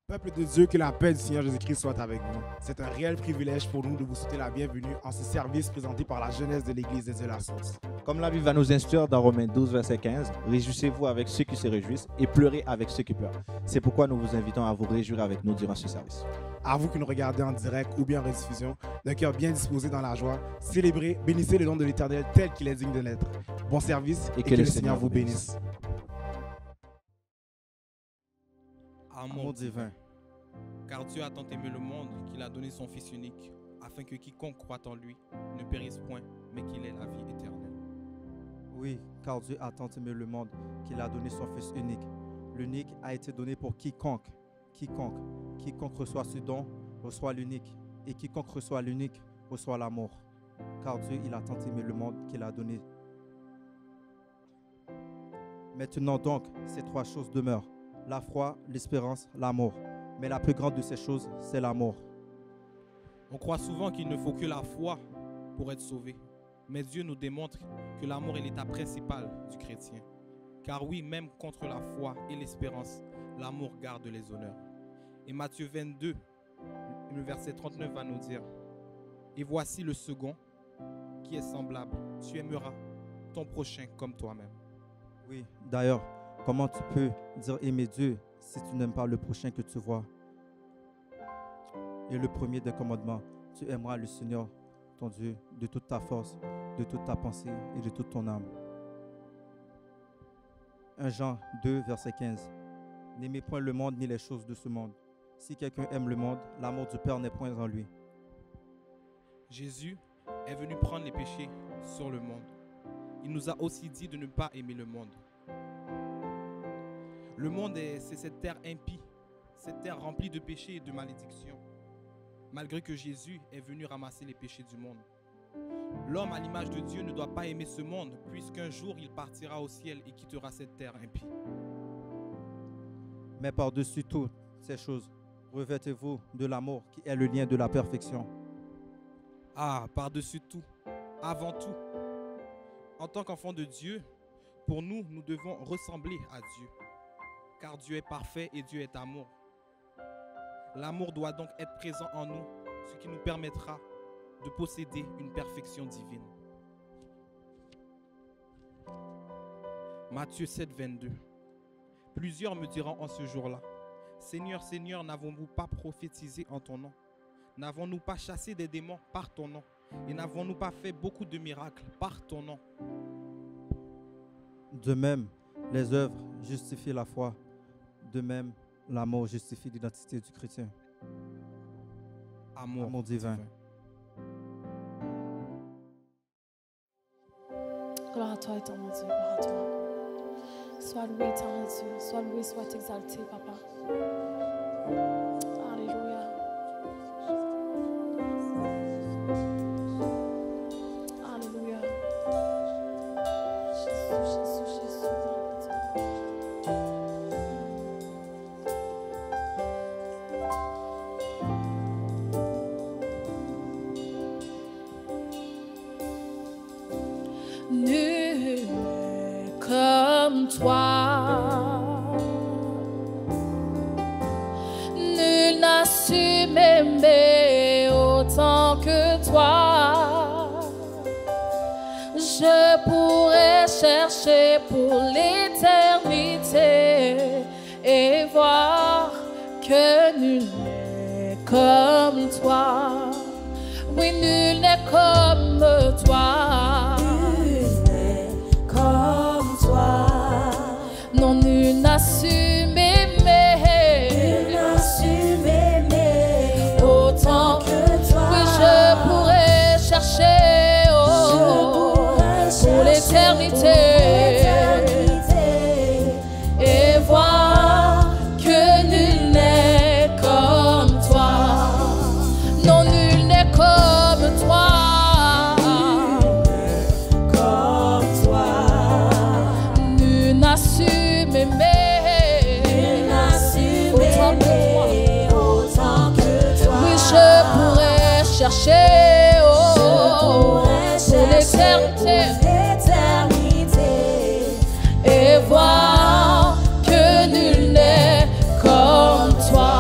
Peuple de Dieu, que la paix du Seigneur Jésus-Christ soit avec vous. C'est un réel privilège pour nous de vous souhaiter la bienvenue en ce service présenté par la jeunesse de l'Église des Dieux de la Source. Comme la Bible va nous instruire dans Romains 12, verset 15, réjouissez-vous avec ceux qui se réjouissent et pleurez avec ceux qui pleurent. C'est pourquoi nous vous invitons à vous réjouir avec nous durant ce service. À vous qui nous regardez en direct ou bien en rediffusion, d'un cœur bien disposé dans la joie, célébrez, bénissez le nom de l'Éternel tel qu'il est digne de l'être. Bon service et que le Seigneur vous bénisse. Amour divin. Car Dieu a tant aimé le monde qu'il a donné son Fils unique, afin que quiconque croit en lui ne périsse point, mais qu'il ait la vie éternelle. Oui, car Dieu a tant aimé le monde qu'il a donné son Fils unique. L'unique a été donné pour quiconque. Quiconque reçoit ce don reçoit l'unique, et quiconque reçoit l'unique reçoit l'amour. Car Dieu, il a tant aimé le monde qu'il a donné. Maintenant donc, ces trois choses demeurent: la foi, l'espérance, l'amour. Mais la plus grande de ces choses, c'est l'amour. On croit souvent qu'il ne faut que la foi pour être sauvé. Mais Dieu nous démontre que l'amour est l'état principal du chrétien. Car oui, même contre la foi et l'espérance, l'amour garde les honneurs. Et Matthieu 22, le verset 39 va nous dire: et voici le second qui est semblable. Tu aimeras ton prochain comme toi-même. Oui, d'ailleurs, comment tu peux dire aimer Dieu si tu n'aimes pas le prochain que tu vois? Et le premier des commandements: tu aimeras le Seigneur, ton Dieu, de toute ta force, de toute ta pensée et de toute ton âme. 1 Jean 2, verset 15. N'aimez point le monde ni les choses de ce monde. Si quelqu'un aime le monde, l'amour du Père n'est point en lui. Jésus est venu prendre les péchés sur le monde. Il nous a aussi dit de ne pas aimer le monde. Le monde, c'est cette terre impie, cette terre remplie de péchés et de malédictions. Malgré que Jésus est venu ramasser les péchés du monde. L'homme à l'image de Dieu ne doit pas aimer ce monde, puisqu'un jour il partira au ciel et quittera cette terre impie. Mais par-dessus toutes ces choses, revêtez-vous de l'amour qui est le lien de la perfection. Ah, par-dessus tout, avant tout, en tant qu'enfant de Dieu, pour nous, nous devons ressembler à Dieu. Car Dieu est parfait et Dieu est amour. L'amour doit donc être présent en nous, ce qui nous permettra de posséder une perfection divine. Matthieu 7, 22. Plusieurs me diront en ce jour-là: Seigneur, Seigneur, n'avons-nous pas prophétisé en ton nom? N'avons-nous pas chassé des démons par ton nom? Et n'avons-nous pas fait beaucoup de miracles par ton nom? De même, les œuvres justifient la foi. De même, l'amour justifie l'identité du chrétien. Amour divin. Gloire à toi, éternel Dieu, gloire à toi. Sois loué, éternel Dieu, sois loué, sois exalté, Papa. Alléluia. Alléluia. Jésus, Jésus. Nul n'est comme toi, nul n'a su m'aimer autant que toi. Je pourrais chercher pour l'éternité et voir que nul n'est comme toi. Oui, nul n'est comme toi. Nul n'est comme toi. Non, nul n'a su m'aimer. Nul n'a su m'aimer autant que toi. Oui, je pourrais chercher pour l'éternité et voir que nul n'est comme toi. Non, nul n'est comme toi. Comme toi. Nul n'a su m'aimer. Nul n'a su autant que toi. m'aimer autant que toi. Oui, je pourrais chercher pour l'éternité et voir que nul n'est comme toi.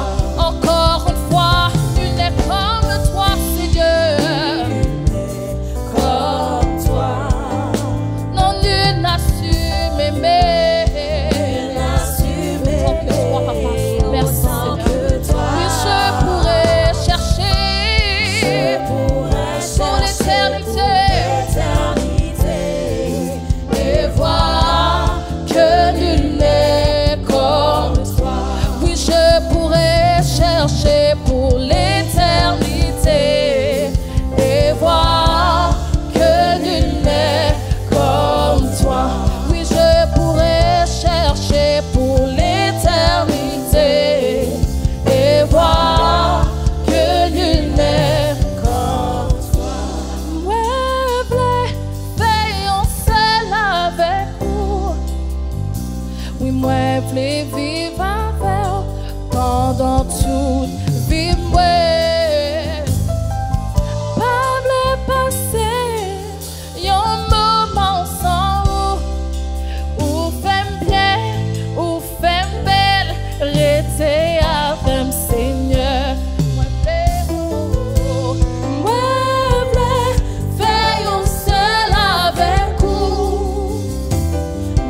Oui, moi, vle vivre avec pendant toute vie, moi. Pas vle passer un moment sans ou femme bien, ou femme belle, rester avec Seigneur. Moi, vle faire un seul avec vous.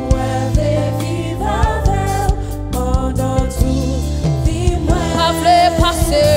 Moi, vle vivre avec pendant toute vie, moi. Pas vle passer.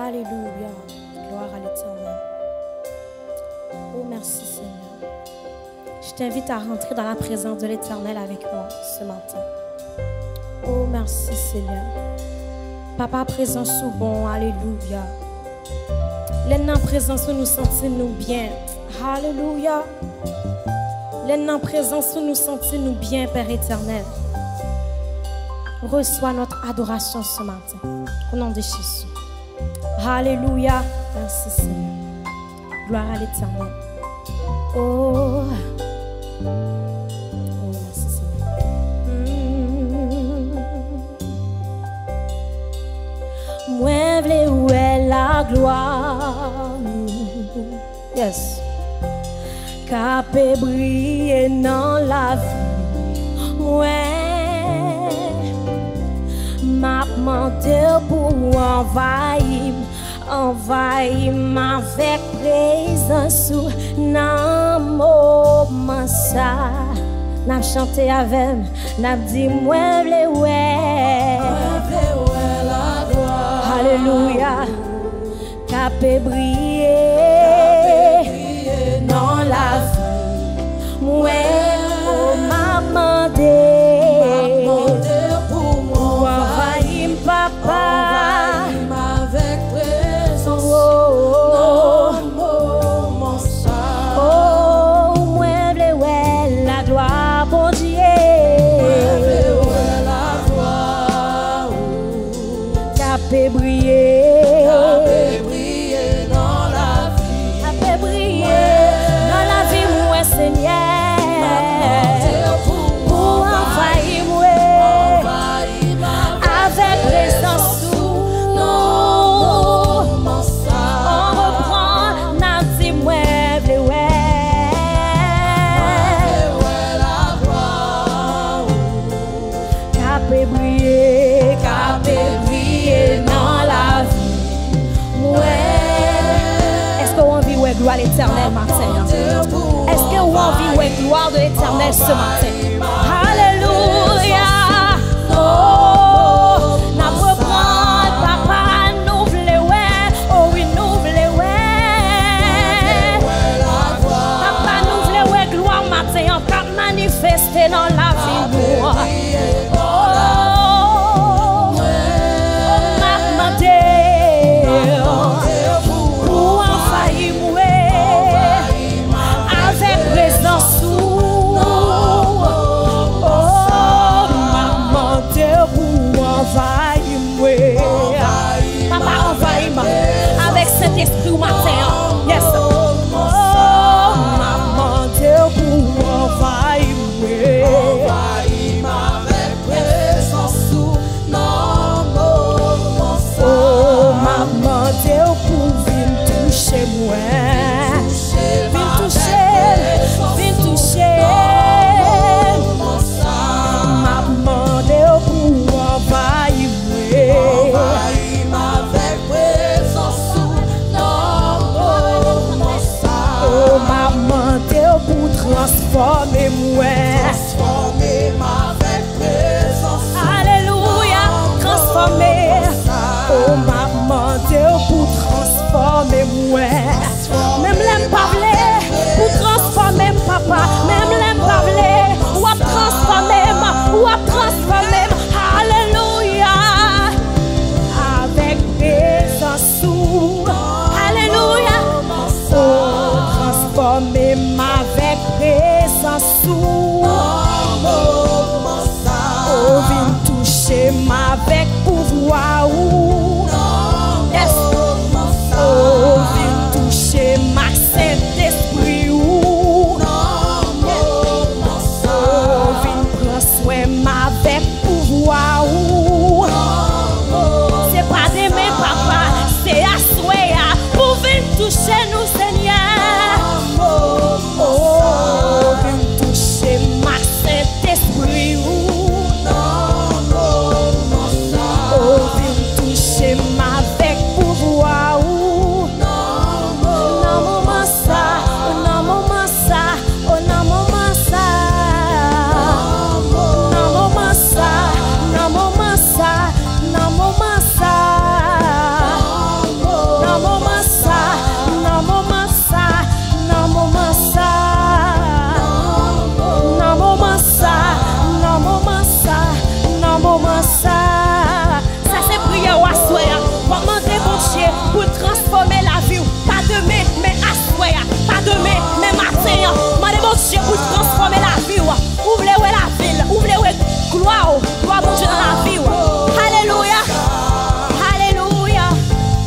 Alléluia, gloire à l'Éternel. Oh, merci Seigneur. Je t'invite à rentrer dans la présence de l'Éternel avec moi ce matin. Oh, merci Seigneur. Papa, présence sous bon, alléluia. L'en présence où nous sentons-nous bien. Alléluia. L'en présence où nous sentons-nous bien, Père éternel. Reçois notre adoration ce matin. Au nom de Jésus. Alléluia. Merci Seigneur. Gloire à l'Éternel. Oh. Oh, merci Seigneur. Moi, v'lais où est la gloire? Yes. Capé briller dans la vie. Ouais. M'a demandé pour envahir avec présence sous nan moment ça. N'a chanté avec, n'a dit moi v'lais ouais. La gloire. Alléluia. Capé briller dans la vie. Moi m'a demandé pour moi envahir papa avec présence. Oh, moi v'lais ouais la gloire bon Dieu. La gloire. Capé briller dans la vie. à l'Éternel matin? Est-ce que vous avez envie de gloire de l'Éternel ce matin? Alléluia. Oh, n'a reprendre, papa, nous voulons, oh oui, nous voulons, papa, nous voulons gloire matin, encore manifester dans la vie, nous. Avec cet esprit au matin. Yes. Oh, maman, Dieu pour envahir. Envahir avec présence ou non. Oh, maman, Dieu pour venir toucher moi. Venir toucher. Maman, Dieu pour envahir. Pour transformer moi. Transformer avec présence. Alléluia, transformer. Oh maman, Dieu pour transformer moi. Même l'aime parler pour transformer papa. Même l'aime parler ou à transformer ou à transformer. Alléluia, avec présence. Alléluia, oh transformer avec présence. Oh, viens toucher avec pouvoir. Yes. Oh, viens toucher ma Saint-Esprit. Oh, viens prendre soin avec pouvoir. C'est pas demain, papa, c'est à souhait pour venir toucher nous, Seigneur. Oh, viens toucher ma Saint-Esprit. Oh, viens toucher ma avec pouvoir. Non, maman, ça. Oh, non, maman, ça. Oh, non, maman, ça. Non, maman, ça. Non, maman, ça. Non, maman, ça. Non, maman, ça. Non, maman, ça. Non, maman, ça. Non, maman, ça. Non, maman, ça. Non, maman, ça. Ça c'est prière ou assoya. Comment débaucher pour transformer la vie. Pas demain, mais assoya. Pas demain, mais matin. Comment débaucher pour transformer la vie. Ouvrez la ville. Ouvrez gloire. Gloire mon Dieu dans la vie. Alléluia. Alléluia.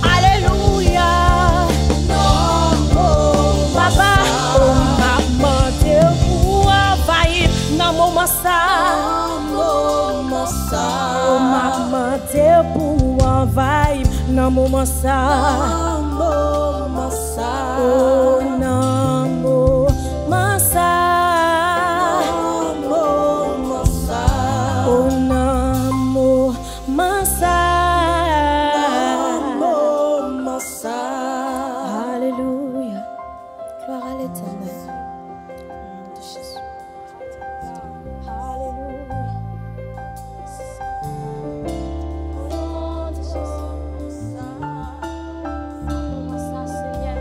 Alléluia. Papa, oh maman, Dieu pour envahir. Non, maman, ça. Oh maman, Dieu pour envahir. Non, maman, ça. Oh non, maman, ça. Oh non, maman, ça. Alléluia. Gloire à l'Éternel. De Jésus. Alléluia. Au nom de Jésus. Donne-moi ça, Seigneur.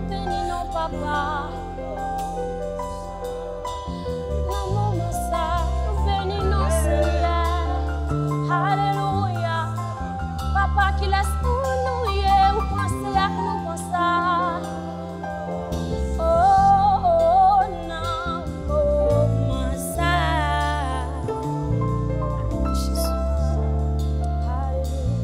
Bénis nos papas. Donne-moi ça. Bénis nos Seigneur. Alléluia. Papa qui laisse pour nous, ou penser à nous pour ça. Oh, oh, non, oh, moi ça. Jésus. Alléluia.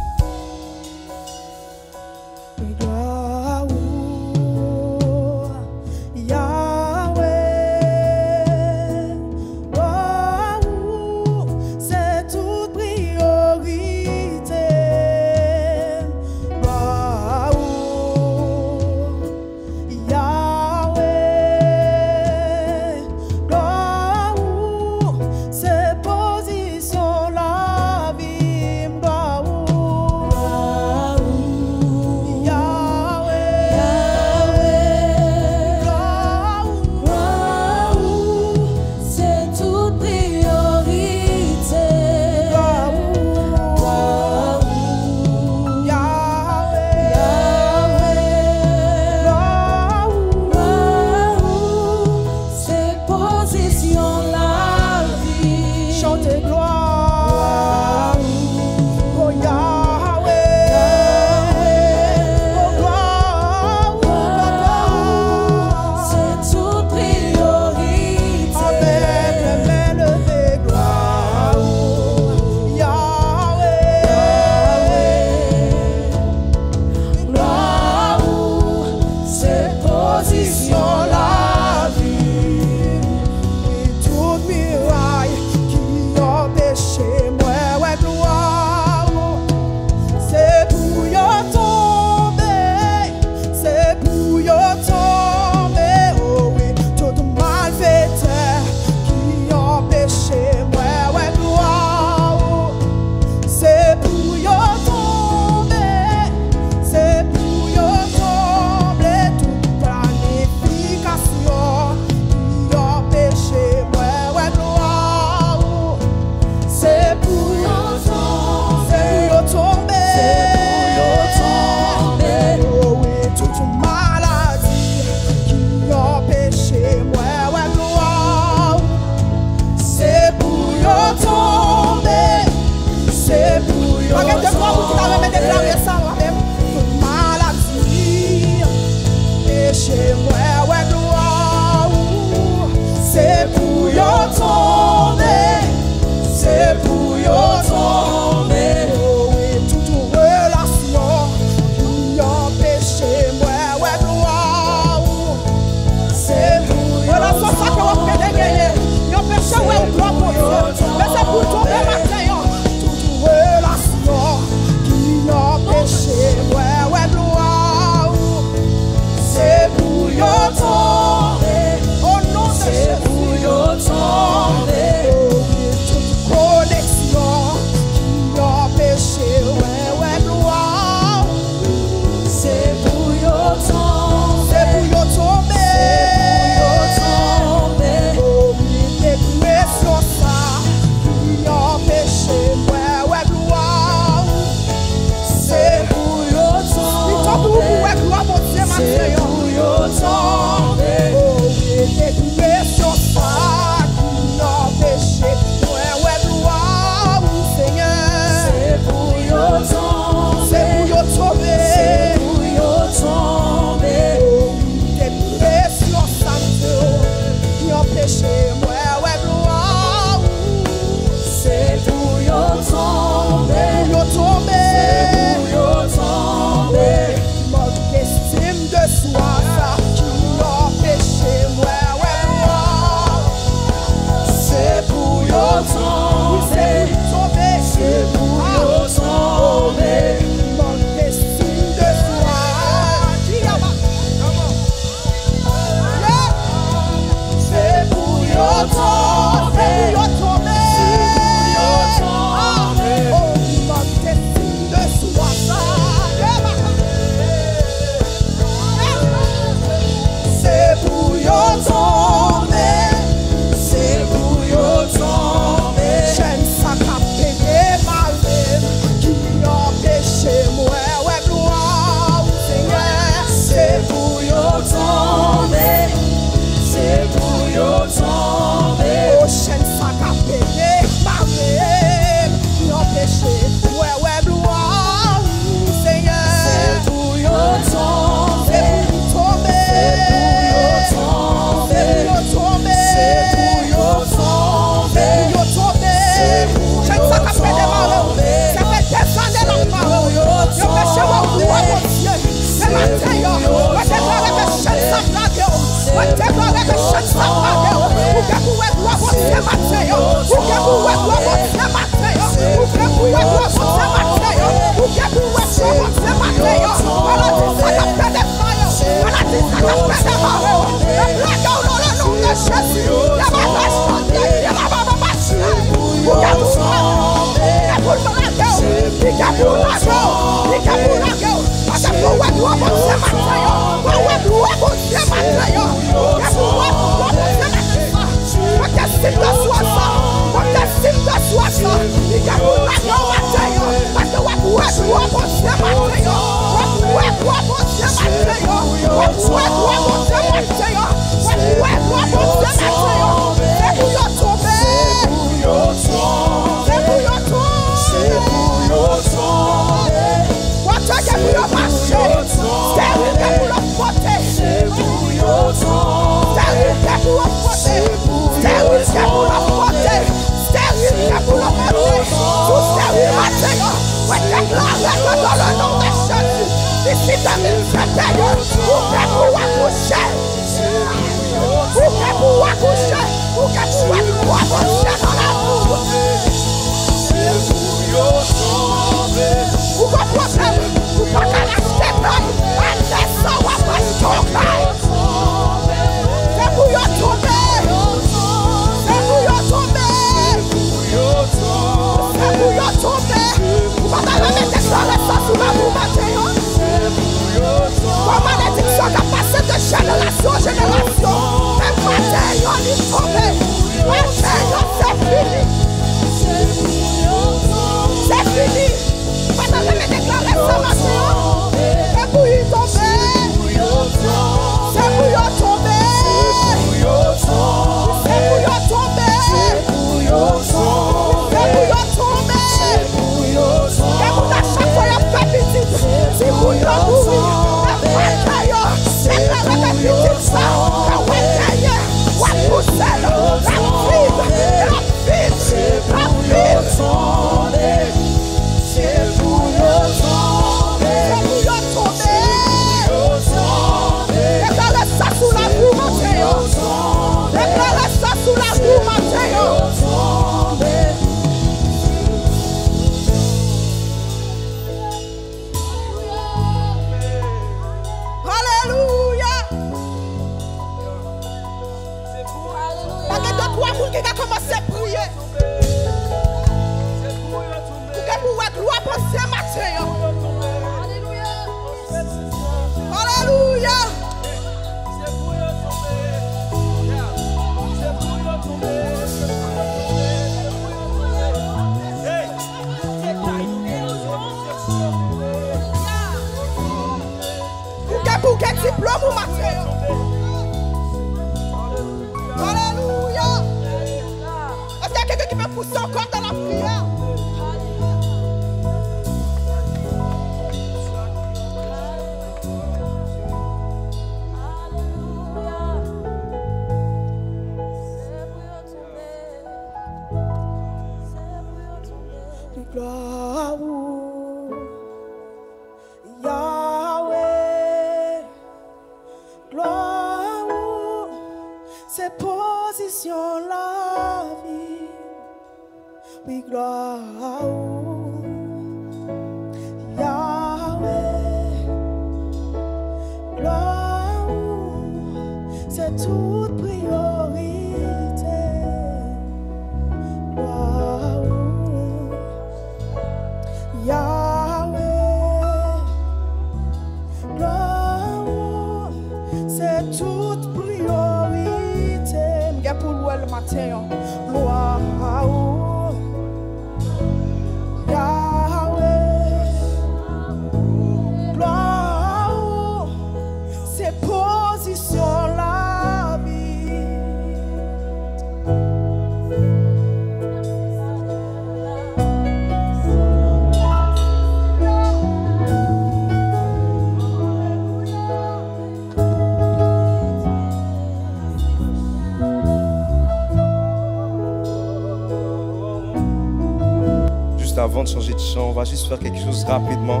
Avant de changer de chant, on va juste faire quelque chose rapidement.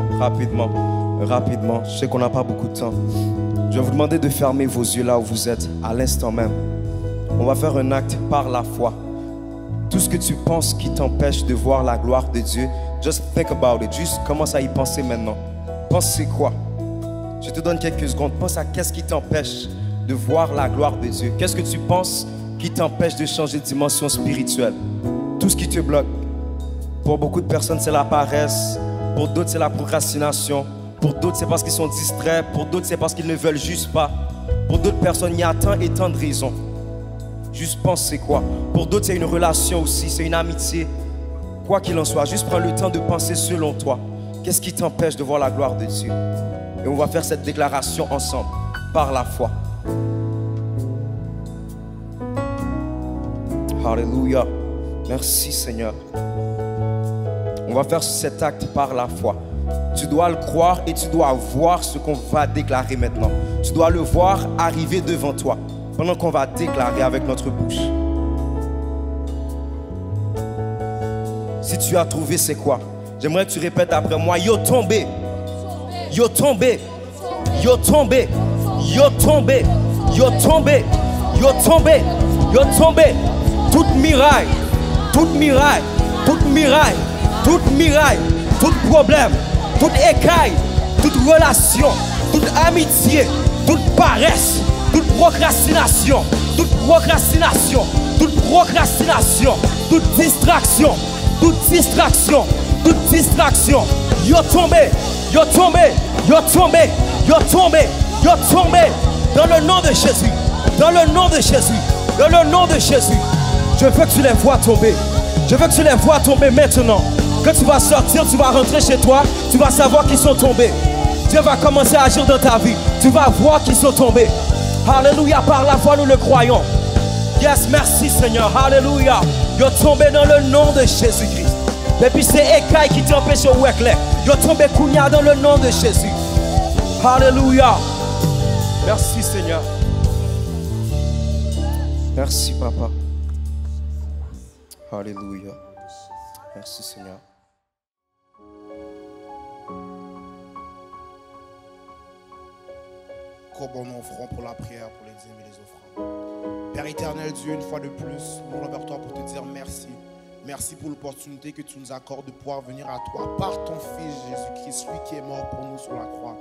Je sais qu'on n'a pas beaucoup de temps. Je vais vous demander de fermer vos yeux là où vous êtes, à l'instant même. On va faire un acte par la foi. Tout ce que tu penses qui t'empêche de voir la gloire de Dieu, just think about it. Juste commence à y penser maintenant. Pense c'est quoi? Je te donne quelques secondes. Pense à qu'est-ce qui t'empêche de voir la gloire de Dieu. Qu'est-ce que tu penses qui t'empêche de changer de dimension spirituelle? Tout ce qui te bloque. Pour beaucoup de personnes, c'est la paresse. Pour d'autres, c'est la procrastination. Pour d'autres, c'est parce qu'ils sont distraits. Pour d'autres, c'est parce qu'ils ne veulent juste pas. Pour d'autres personnes, il y a tant et tant de raisons. Juste penser quoi. Pour d'autres, c'est une relation aussi, c'est une amitié. Quoi qu'il en soit, juste prends le temps de penser selon toi. Qu'est-ce qui t'empêche de voir la gloire de Dieu? Et on va faire cette déclaration ensemble, par la foi. Alléluia. Merci Seigneur. On va faire cet acte par la foi. Tu dois le croire et tu dois voir ce qu'on va déclarer maintenant. Tu dois le voir arriver devant toi pendant qu'on va déclarer avec notre bouche. Si tu as trouvé, c'est quoi? J'aimerais que tu répètes après moi. Yo tombé. Yo tombé. Yo tombé. Yo tombé. Yo tombé. Yo tombé. Yo tombé. Toute miraille. Toute miraille. Toute miraille. Toute miraille. Tout problème. Toute écaille. Toute relation. Toute amitié. Toute paresse. Toute procrastination. Toute procrastination. Toute procrastination. Toute distraction. Toute distraction. Toute distraction. Yo tombé. Yo tombé. Yo tombé. Yo tombé. Yo tombé. Dans le nom de Jésus. Dans le nom de Jésus. Dans le nom de Jésus. Je veux que tu les vois tomber. Je veux que tu les vois tomber maintenant. Quand tu vas sortir, tu vas rentrer chez toi. Tu vas savoir qu'ils sont tombés. Dieu va commencer à agir dans ta vie. Tu vas voir qu'ils sont tombés. Alléluia. Par la foi, nous le croyons. Yes, merci Seigneur. Alléluia. Yo tombé dans le nom de Jésus-Christ. Et puis c'est écaille qui t'empêche au wekle. Yo tombé kounya dans le nom de Jésus. Alléluia. Merci Seigneur. Merci Papa. Alléluia. Merci Seigneur. Courbons nos fronts pour la prière, pour les dîmes et les offrandes. Père éternel Dieu, une fois de plus, nous venons vers toi pour te dire merci. Merci pour l'opportunité que tu nous accordes de pouvoir venir à toi par ton Fils Jésus-Christ, lui qui est mort pour nous sur la croix.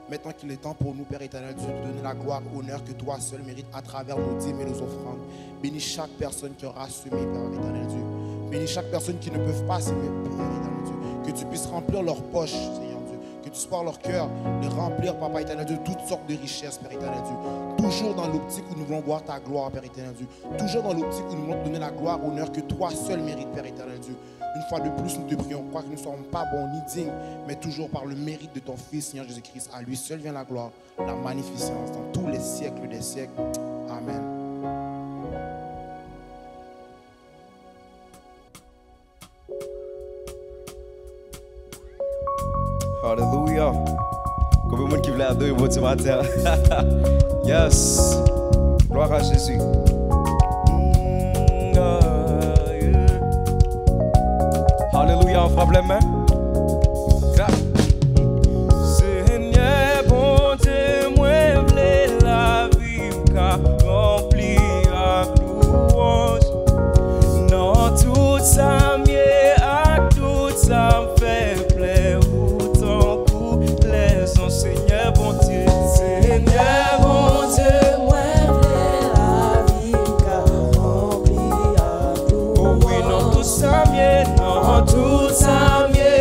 Maintenant qu'il est temps pour nous, Père éternel Dieu, de donner la gloire, l'honneur que toi seul mérites à travers nos dîmes et nos offrandes. Bénis chaque personne qui aura semé, Père éternel Dieu. Bénis chaque personne qui ne peut pas s'aimer, Père éternel Dieu. Que tu puisses remplir leurs poches, Seigneur Dieu. Que tu puisses par leur cœur les remplir, Papa éternel Dieu, toutes sortes de richesses, Père éternel Dieu. Toujours dans l'optique où nous voulons voir ta gloire, Père éternel Dieu. Toujours dans l'optique où nous voulons te donner la gloire, l'honneur que toi seul mérites, Père éternel Dieu. Une fois de plus, nous te prions, quoi que nous ne sommes pas bons ni dignes, mais toujours par le mérite de ton Fils, Seigneur Jésus-Christ. À lui seul vient la gloire, la magnificence dans tous les siècles des siècles. Amen. Alléluia. Combien de monde qui voulait adorer votre matin? Yes. Gloire à Jésus. Alléluia, on frappe les mains. Seigneur, bon Dieu, moi, v'lais la vie, car rempli à louange. Non, tout ça, mieux, à tout ça, me fait plaisir. Autant pour les ans, Seigneur, bon Dieu. Seigneur, bon Dieu, moi, v'lais la vie, car rempli à louange. Oh oui, non, tout ça, mieux, non, tout ça, mieux.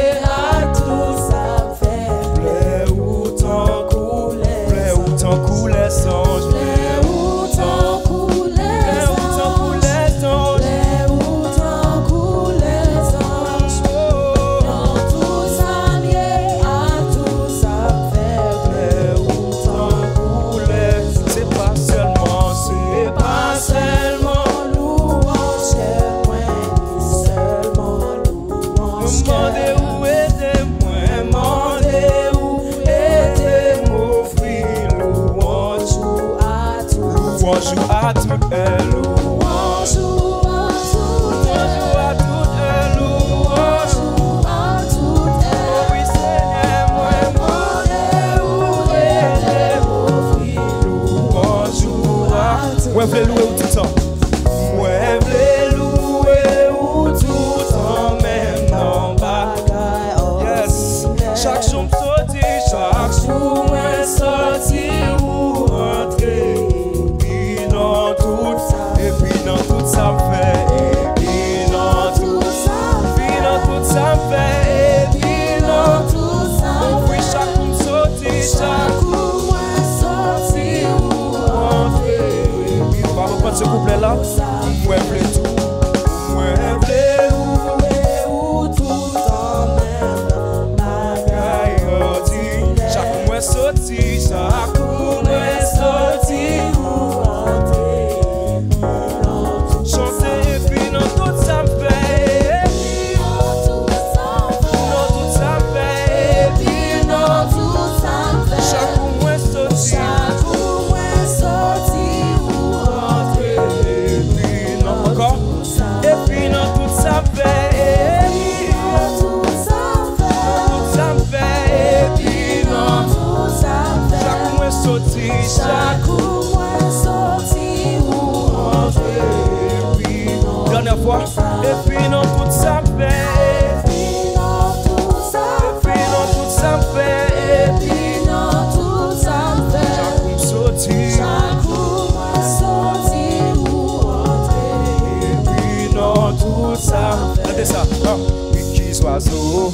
Chaque mois sorti ou rentrer. Dernière fois. Et puis non tout ça fait. Et puis non tout ça fait. Et puis non tout ça fait. Chaque mois sorti ou rentrer. Et puis non tout ça. Regardez ça. Oui, qui oiseau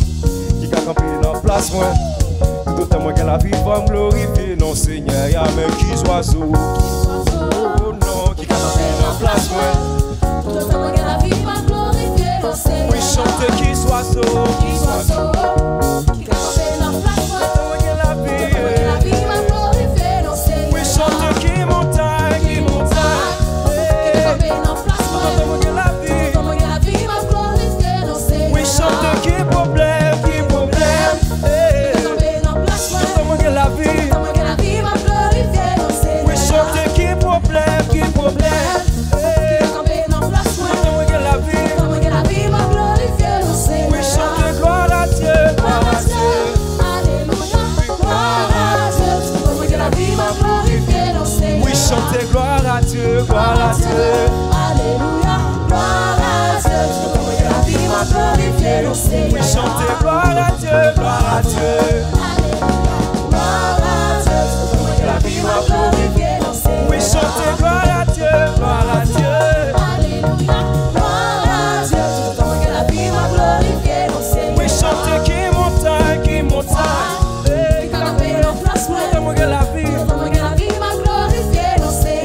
qui a campé dans place moi. Tout autant moi que la vie va me glorifier. Non Seigneur, y'a même qui oiseau. Oh non, qui a campé dans place moi. Tout autant moi que la vie va me glorifier. Non Seigneur. Oui, chante qui oiseau. Qui oiseau qui a campé dans place moi. Moi que la vie. La vie va me glorifier. Non Seigneur. Oui, chante qui montagne, qui montagne. Qui a campé dans place moi. Moi que la vie. Tout autant moi que la vie va me glorifier. Non Seigneur. Oui, chante qui problème, qui problème. Moi que la vie. Oui, chante qui problème, qui problème. Moi que la vie. Oui, chante gloire à Dieu, gloire à Dieu. Oui, chante gloire à Dieu, gloire à Dieu. Oui, chante gloire à Dieu, gloire à Dieu. Oui, chante gloire à Dieu, gloire à Dieu. Oui, chante qui montagne, qui montagne. Moi que la vie.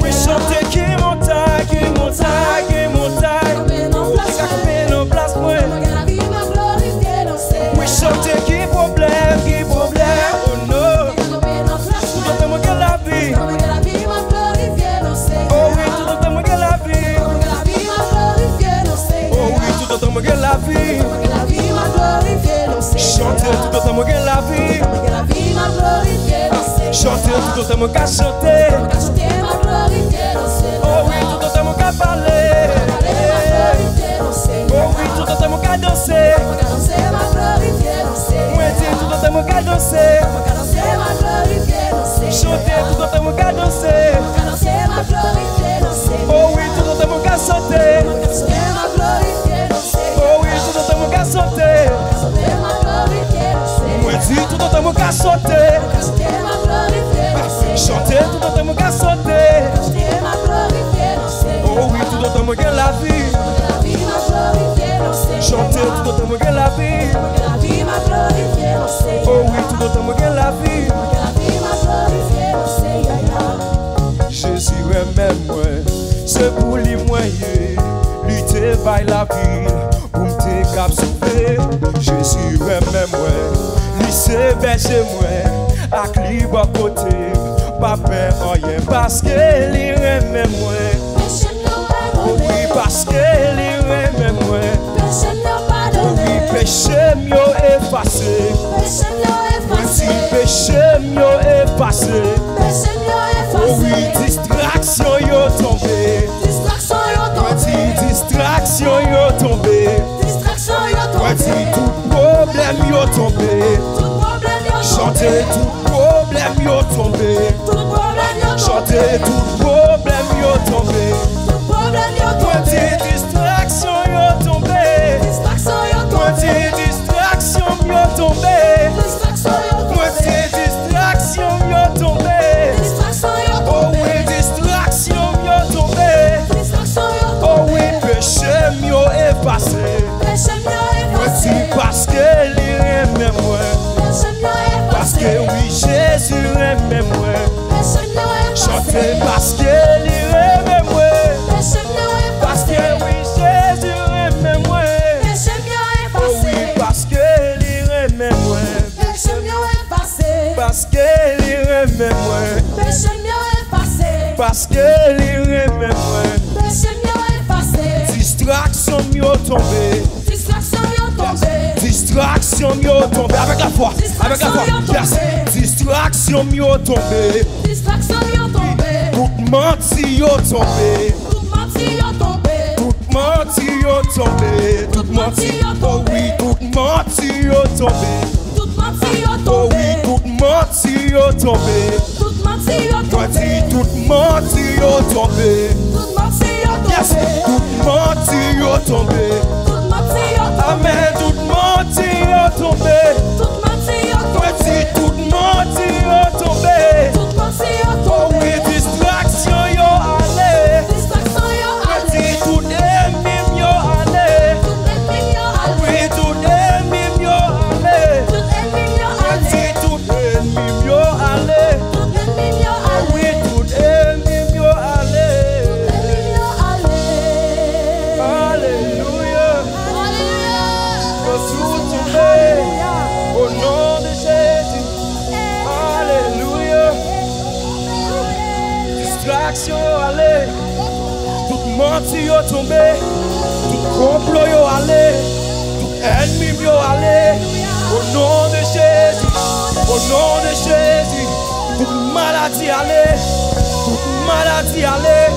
Oui, chante qui montagne, qui montagne, qui montagne. Ça fait nos places pour elle. Oui, chante qui problème, qui problème. Oh non. Moi que la vie. Oh oui, tout autant moi que la vie. Oh oui, tout autant moi que la vie. Chanter tout autant moi que la vie. Chanter tout autant moi qu'à chanter. Oh oui, tout autant moi qu'à parler. Oh oui, tout autant moi qu'à danser. Oui, tout autant moi qu'à danser. Chanter tout autant moi qu'à danser. Oh oui, tout autant moi qu'à sauter. Oh oui, tout autant moi qu'à sauter. Oui, tout autant moi qu'à sauter. Chanter tout autant moi qu'à sauter. Oh oui, tout autant moi que la vie. Chanter tout autant moi que la vie. Oh oui, tout autant moi que la vie. Jésus même moi, c'est pour les moyens, lutter par la ville, pour me cap sauver. Jésus même moi, lui c'est berger moi, à lui bas côté, pas peur rien parce que lui même moi. Oui, parce que lui même moi. Oui, péché mieux effacé. Oui, péché mieux effacé. Oh oui, distraction yo tombé. Distraction yo tombé. Tout problème yo tombé. Chantez tout problème yo tombé. Chantez tout problème yo tombé. Distraction yo tombé. Distraction yo tombé. Distraction yo tombé. Oh oui, distraction yo tombé. Oh oui, péché mieux effacé. Parce que lui aime moi. Parce que oui, Jésus aime moi. Chantez parce que lui aime moi. Parce que oui, Jésus aime moi. Oh oui, parce que lui aime moi. Parce que lui aime moi. Parce que lui aime moi. Distraction mieux tombé. Distraction mieux tombé. Avec la foi. Avec la foi. Yes. Distraction mieux tombé. Tout menti yo tombé. Tout menti yo tombé. Tout menti. Oh oui, tout menti yo tombé. Oh oui, tout menti yo tombé. Moi dis toute menti yo tombé. Yes, toute menti yo tombé. Amen, toute menti yo tombé. Moi dis toute menti yo tombé. Oh oui, distraction yo allé. Moi dis tout ennemi yo allé. Oui, tout ennemi yo allé. Moi dis tout ennemi yo allé. Oui, tout ennemi yo allé. Alléluia. Faut tout tomber au nom de Jésus. Alléluia. Distraction allez. Tout menti yo tombé. Tout complot yo allé. Tout ennemi yo allé. Au nom de Jésus. Au nom de Jésus. Toute maladie allez. Toute maladie allez.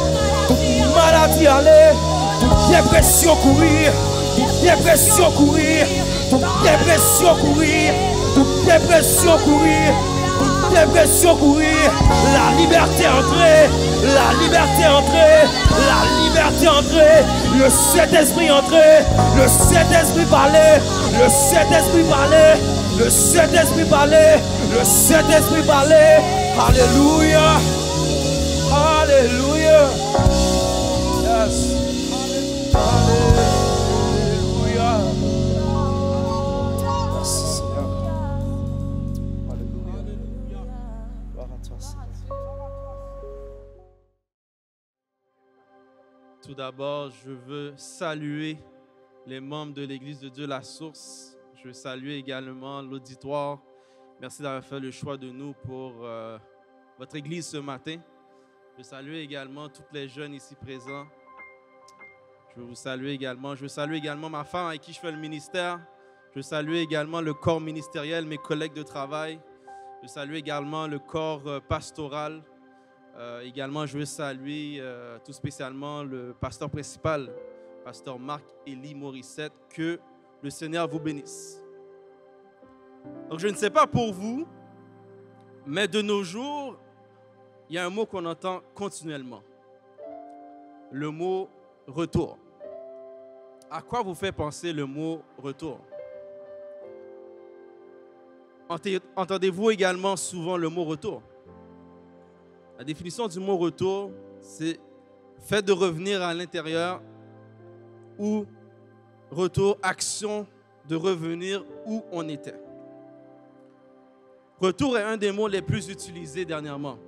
Toute maladie allez. Toute dépression courir. Toute dépression courir. Toute dépression courir. Toute dépression courir. Toute dépression courir. La liberté entrer. La liberté entrer. La liberté entrer. Le Saint-Esprit entrer. Le Saint-Esprit parler. Le Saint-Esprit parler. Le Saint-Esprit parler. Le Saint-Esprit parler. Alléluia. Alléluia. Yes. Alléluia. Merci Seigneur. Alléluia. Gloire à toi Seigneur. Tout d'abord, je veux saluer les membres de l'Église de Dieu La Source. Je veux saluer également l'auditoire. Merci d'avoir fait le choix de nous pour votre Église ce matin. Je veux saluer également toutes les jeunes ici présents. Je veux vous saluer également. Je veux saluer également ma femme avec qui je fais le ministère. Je veux saluer également le corps ministériel, mes collègues de travail. Je veux saluer également le corps pastoral. Également, je veux saluer tout spécialement le pasteur principal, pasteur Marc-Élie Morissette. Que le Seigneur vous bénisse. Donc, je ne sais pas pour vous, mais de nos jours, il y a un mot qu'on entend continuellement. Le mot retour. À quoi vous fait penser le mot retour? Entendez-vous également souvent le mot retour? La définition du mot retour, c'est fait de revenir à l'intérieur ou retour, action de revenir où on était. Retour est un des mots les plus utilisés dernièrement.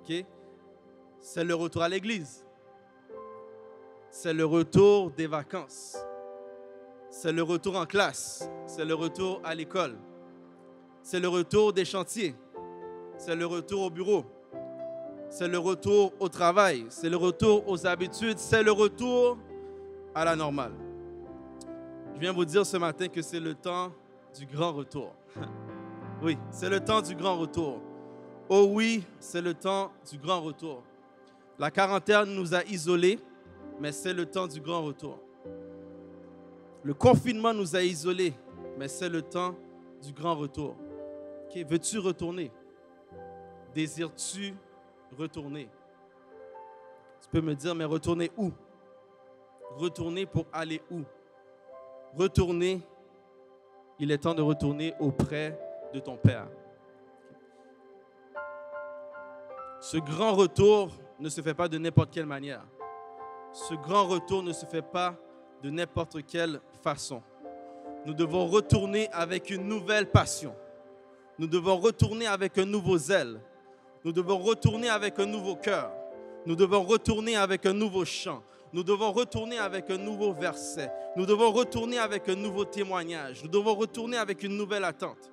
Okay? C'est le retour à l'église. C'est le retour des vacances. C'est le retour en classe. C'est le retour à l'école. C'est le retour des chantiers. C'est le retour au bureau. C'est le retour au travail. C'est le retour aux habitudes. C'est le retour à la normale. Je viens vous dire ce matin que c'est le temps du grand retour. Oui, c'est le temps du grand retour. Oh oui, c'est le temps du grand retour. La quarantaine nous a isolés, mais c'est le temps du grand retour. Le confinement nous a isolés, mais c'est le temps du grand retour. Okay, veux-tu retourner? Désires-tu retourner? Tu peux me dire, mais retourner où? Retourner pour aller où? Retourner, il est temps de retourner auprès de ton Père. Ce grand retour ne se fait pas de n'importe quelle manière. Ce grand retour ne se fait pas de n'importe quelle façon. Nous devons retourner avec une nouvelle passion. Nous devons retourner avec un nouveau zèle. Nous devons retourner avec un nouveau cœur. Nous devons retourner avec un nouveau chant. Nous devons retourner avec un nouveau verset. Nous devons retourner avec un nouveau témoignage. Nous devons retourner avec une nouvelle attente.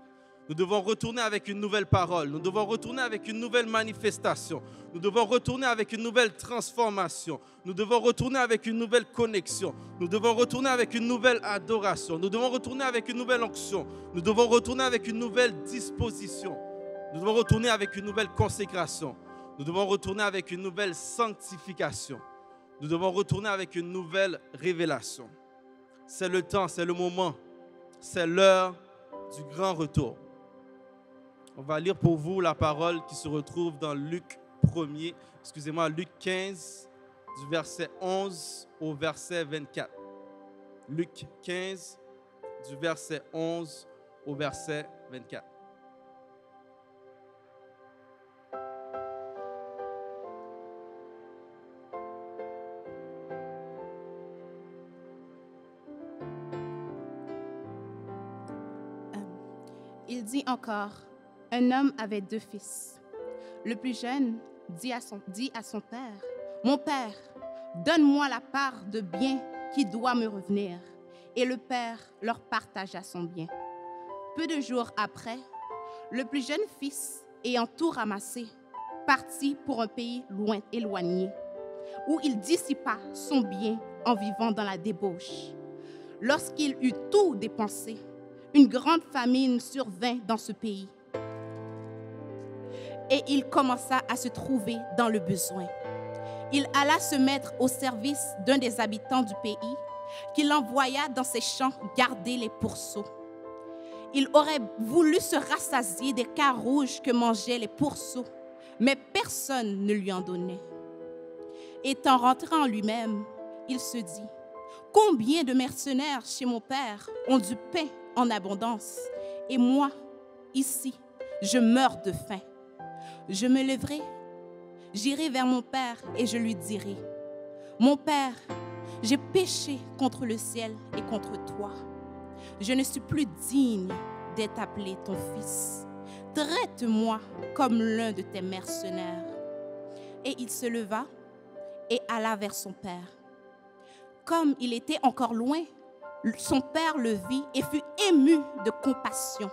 Nous devons retourner avec une nouvelle parole. Nous devons retourner avec une nouvelle manifestation. Nous devons retourner avec une nouvelle transformation. Nous devons retourner avec une nouvelle connexion. Nous devons retourner avec une nouvelle adoration. Nous devons retourner avec une nouvelle onction. Nous devons retourner avec une nouvelle disposition. Nous devons retourner avec une nouvelle consécration. Nous devons retourner avec une nouvelle sanctification. Nous devons retourner avec une nouvelle révélation. C'est le temps, c'est le moment, c'est l'heure du grand retour. On va lire pour vous la parole qui se retrouve dans Luc 15, du verset 11 au verset 24. Luc 15, du verset 11 au verset 24. Il dit encore, un homme avait 2 fils. Le plus jeune dit à son père, « Mon père, donne-moi la part de bien qui doit me revenir. » Et le père leur partagea son bien. Peu de jours après, le plus jeune fils, ayant tout ramassé, partit pour un pays loin éloigné, où il dissipa son bien en vivant dans la débauche. Lorsqu'il eut tout dépensé, une grande famine survint dans ce pays. Et il commença à se trouver dans le besoin. Il alla se mettre au service d'un des habitants du pays, qui l'envoya dans ses champs garder les pourceaux. Il aurait voulu se rassasier des cars rouges que mangeaient les pourceaux, mais personne ne lui en donnait. Étant rentré en lui-même, il se dit, « Combien de mercenaires chez mon père ont du pain en abondance, et moi, ici, je meurs de faim. Je me lèverai, j'irai vers mon père et je lui dirai, « Mon père, j'ai péché contre le ciel et contre toi. Je ne suis plus digne d'être appelé ton fils. Traite-moi comme l'un de tes mercenaires. » Et il se leva et alla vers son père. Comme il était encore loin, son père le vit et fut ému de compassion.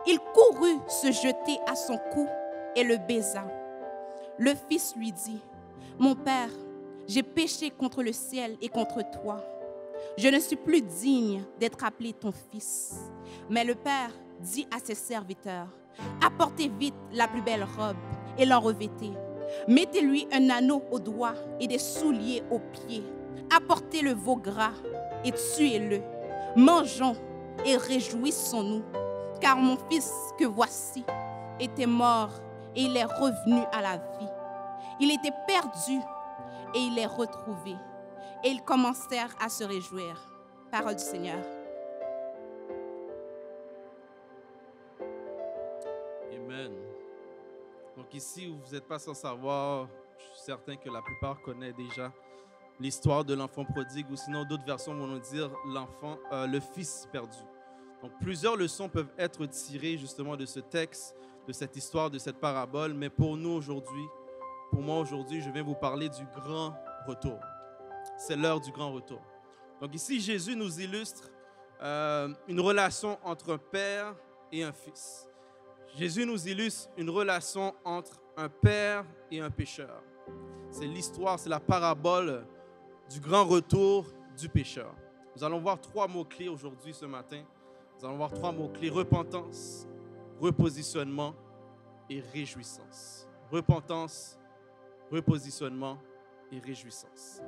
Il courut se jeter à son cou et le baisa. Le fils lui dit, « Mon père, j'ai péché contre le ciel et contre toi. Je ne suis plus digne d'être appelé ton fils. » Mais le père dit à ses serviteurs, « Apportez vite la plus belle robe et l'en revêtez. Mettez-lui un anneau au doigt et des souliers aux pieds. Apportez le veau gras et tuez-le. Mangeons et réjouissons-nous, car mon fils que voici était mort et il est revenu à la vie. Il était perdu et il est retrouvé. » Et ils commencèrent à se réjouir. Parole du Seigneur. Amen. Donc ici, vous n'êtes pas sans savoir, je suis certain que la plupart connaissent déjà l'histoire de l'enfant prodigue, ou sinon d'autres versions vont nous dire le fils perdu. Donc plusieurs leçons peuvent être tirées justement de ce texte, de cette histoire, de cette parabole, mais pour nous aujourd'hui, pour moi aujourd'hui, je viens vous parler du grand retour. C'est l'heure du grand retour. Donc ici, Jésus nous illustre une relation entre un père et un fils. Jésus nous illustre une relation entre un père et un pécheur. C'est l'histoire, c'est la parabole du grand retour du pécheur. Nous allons voir 3 mots-clés aujourd'hui, ce matin. Nous allons voir 3 mots-clés: repentance, repositionnement et réjouissance. Repentance, repositionnement et réjouissance.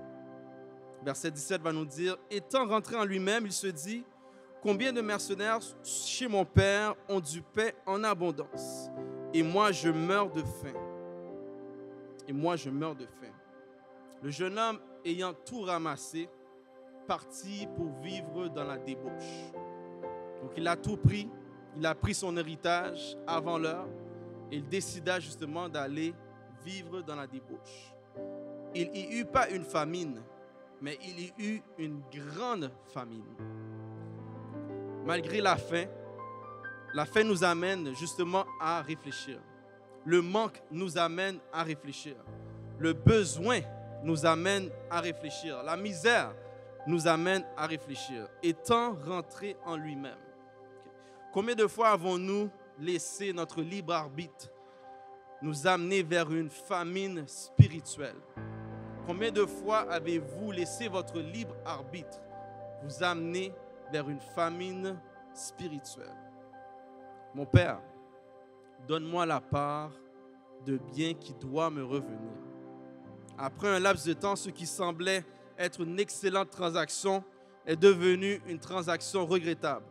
Verset 17 va nous dire, « Étant rentré en lui-même, il se dit, combien de mercenaires chez mon père ont du pain en abondance, et moi je meurs de faim. Et moi je meurs de faim. » Le jeune homme, ayant tout ramassé, partit pour vivre dans la débauche. Donc il a tout pris, il a pris son héritage avant l'heure, et il décida justement d'aller vivre dans la débauche. Il n'y eut pas une famine, mais il y eut une grande famine. Malgré la faim nous amène justement à réfléchir. Le manque nous amène à réfléchir. Le besoin nous amène à réfléchir. La misère nous amène à réfléchir. Étant rentré en lui-même. Combien de fois avons-nous laissé notre libre arbitre nous amener vers une famine spirituelle? Combien de fois avez-vous laissé votre libre arbitre vous amener vers une famine spirituelle? Mon Père, donne-moi la part de bien qui doit me revenir. Après un laps de temps, ce qui semblait être une excellente transaction est devenu une transaction regrettable.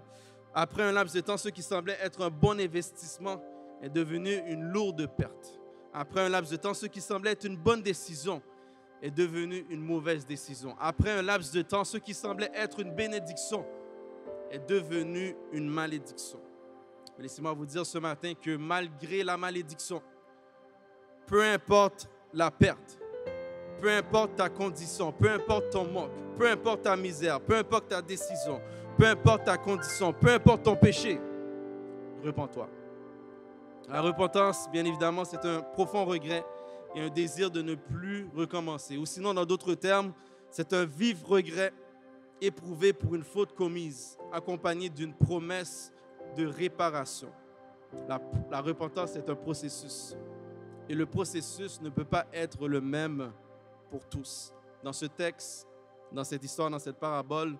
Après un laps de temps, ce qui semblait être un bon investissement est devenu une lourde perte. Après un laps de temps, ce qui semblait être une bonne décision est devenu une mauvaise décision. Après un laps de temps, ce qui semblait être une bénédiction est devenu une malédiction. Mais laissez-moi vous dire ce matin que malgré la malédiction, peu importe la perte, peu importe ta condition, peu importe ton manque, peu importe ta misère, peu importe ta décision, peu importe ta condition, peu importe ton péché, repens-toi. La repentance, bien évidemment, c'est un profond regret et un désir de ne plus recommencer. Ou sinon, dans d'autres termes, c'est un vif regret éprouvé pour une faute commise, accompagné d'une promesse de réparation. La repentance est un processus. Et le processus ne peut pas être le même pour tous. Dans ce texte, dans cette histoire, dans cette parabole,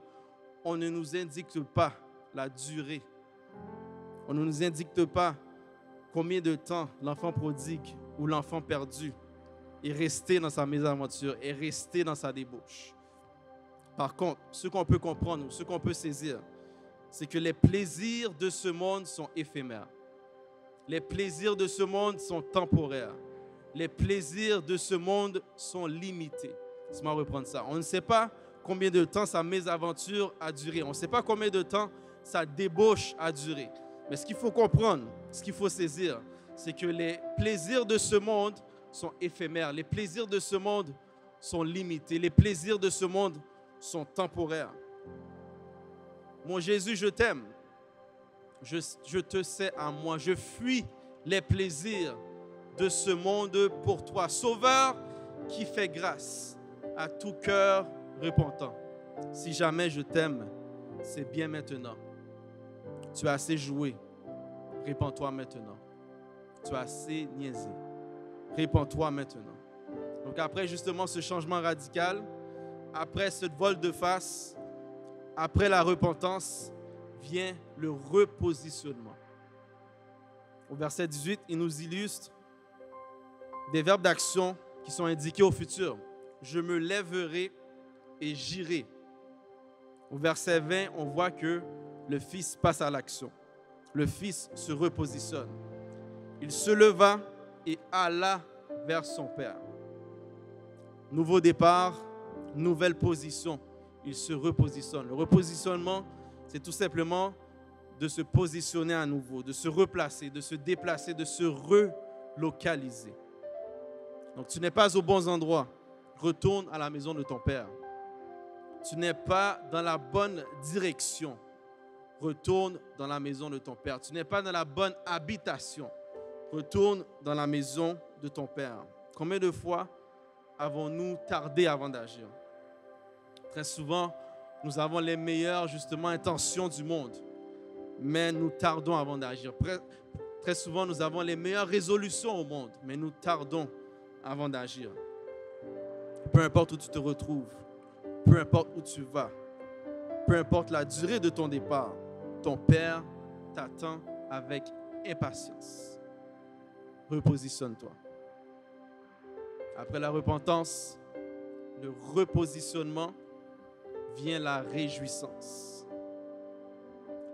on ne nous indique pas la durée. On ne nous indique pas combien de temps l'enfant prodigue ou l'enfant perdu est resté dans sa mésaventure, est resté dans sa débauche. Par contre, ce qu'on peut comprendre, ce qu'on peut saisir, c'est que les plaisirs de ce monde sont éphémères. Les plaisirs de ce monde sont temporaires. Les plaisirs de ce monde sont limités. Laisse-moi reprendre ça. On ne sait pas combien de temps sa mésaventure a duré. On ne sait pas combien de temps sa débauche a duré. Mais ce qu'il faut comprendre, ce qu'il faut saisir, c'est que les plaisirs de ce monde sont éphémères. Les plaisirs de ce monde sont limités. Les plaisirs de ce monde sont temporaires. Mon Jésus, je t'aime. Je te sais à moi. Je fuis les plaisirs de ce monde pour toi. Sauveur qui fait grâce à tout cœur repentant. Si jamais je t'aime, c'est bien maintenant. Tu as assez joué. Répands-toi maintenant. Tu as assez niaisé. Répands-toi maintenant. Donc après justement ce changement radical, après ce vol de face, après la repentance, vient le repositionnement. Au verset 18, il nous illustre des verbes d'action qui sont indiqués au futur. Je me lèverai et j'irai. Au verset 20, on voit que le Fils passe à l'action. Le Fils se repositionne. Il se leva et alla vers son Père. Nouveau départ, nouvelle position. Il se repositionne. Le repositionnement, c'est tout simplement de se positionner à nouveau, de se replacer, de se déplacer, de se relocaliser. Donc tu n'es pas aux bons endroits. Retourne à la maison de ton Père. Tu n'es pas dans la bonne direction. Retourne dans la maison de ton Père. Tu n'es pas dans la bonne habitation. Retourne dans la maison de ton Père. Combien de fois avons-nous tardé avant d'agir? Très souvent, nous avons les meilleures justement intentions du monde, mais nous tardons avant d'agir. Très souvent, nous avons les meilleures résolutions au monde, mais nous tardons avant d'agir. Peu importe où tu te retrouves, peu importe où tu vas, peu importe la durée de ton départ, ton Père t'attend avec impatience. Repositionne-toi. Après la repentance, le repositionnement, vient la réjouissance.